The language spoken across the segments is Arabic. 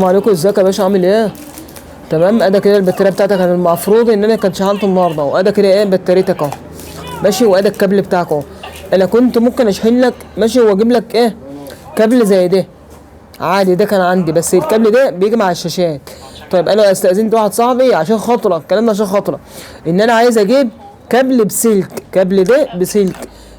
السلام عليكم، ازيك يا باشا؟ عامل ايه؟ تمام. ادا كده البطاريه بتاعتك، انا المفروض ان انا كنت شحنت النهارده، وادا كده ايه بطاريتك اهو. ماشي، وادا الكابل بتاعك اهو. انا كنت ممكن اشحن لك ماشي واجيب لك ايه كابل زي ده عادي، ده كان عندي، بس الكابل ده بيجي مع الشاشات. طيب انا استاذنت واحد صاحبي عشان خاطرك، الكلام ده عشان خاطرك، ان انا عايز اجيب كابل بسلك، كابل ده بسلك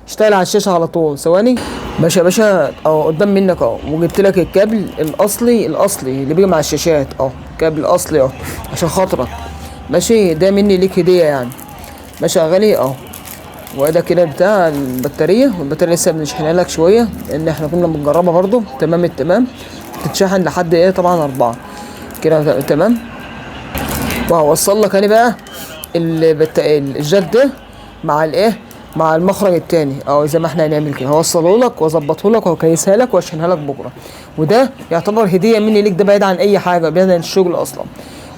اشتغل على الشاشه على طول. ثواني باشا، باشا اهو قدام منك اهو، وجبت لك الكابل الاصلي اللي بيجي مع الشاشات اهو، كابل اصلي اهو عشان خاطرك. ماشي، ده مني ليك هديه يعني. ماشي يا غالي اهو. وده كده بتاع البطاريه، والبطاريه لسه بنشحنها لك شويه لان احنا كنا بنجربها برضو. تمام التمام. تتشحن لحد ايه طبعا 4 كده. تمام. وهوصل لك انا بقى الجاك ده مع الايه، مع المخرج التاني، او زي ما احنا هنعمل كده، هوصله لك واظبطه لك وهكيسها لك واشحنها لك بكره. وده يعتبر هديه مني ليك، ده بعيد عن اي حاجه، بعيد عن الشغل اصلا.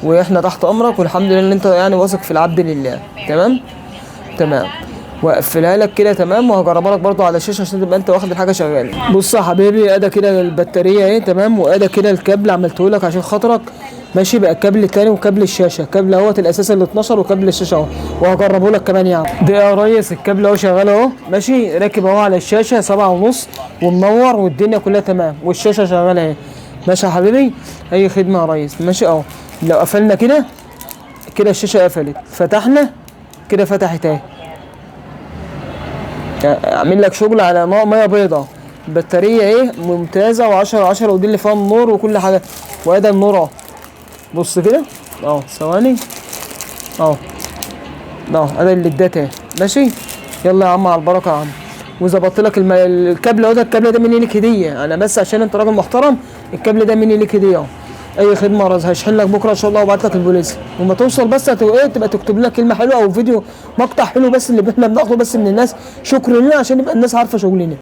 واحنا تحت امرك، والحمد لله ان انت يعني واثق في العبد لله. تمام. تمام. واقفلها لك كده. تمام. وهجربها لك برضو على الشاشه عشان تبقى انت واخد الحاجه شغاله. بص يا حبيبي، ادا كده البطاريه اهي. تمام. وادا كده الكابل عملته لك عشان خاطرك. ماشي بقى الكابل التاني وكابل الشاشه، كابل اهوت الاساسي ال 12 وكابل الشاشه اهو. وهجربه لك كمان يعني. ده يا ريس الكابل اهو شغال اهو. ماشي راكب اهو على الشاشه 7.5 ومنور والدنيا كلها تمام، والشاشه شغاله اهي. ماشي يا حبيبي، اي خدمه يا ريس. ماشي اهو. لو قفلنا كده كده الشاشه قفلت، فتحنا كده فتحت اهي. اعمل لك شغل على ميه بيضاء. البطاريه ايه ممتازه، و10 10، ودي اللي فيها النور وكل حاجه. وادي النور اهو. بص كده اهو. ثواني اهو. ادي اللي اديتها. ماشي. يلا يا عم على البركه يا عم. وظبطت لك الكابل اهو. ده الكابل ده مني ليك هديه انا، بس عشان انت راجل محترم. الكابل ده مني ليك هديه اهو. اي خدمه راز هشحن لك بكره ان شاء الله، وابعت لك البوليس. وما توصل بس ايه تبقى تكتب لنا كلمه حلوه او فيديو مقطع حلو، بس اللي احنا بناخده بس من الناس شكر لنا، عشان يبقى الناس عارفه شغلنا.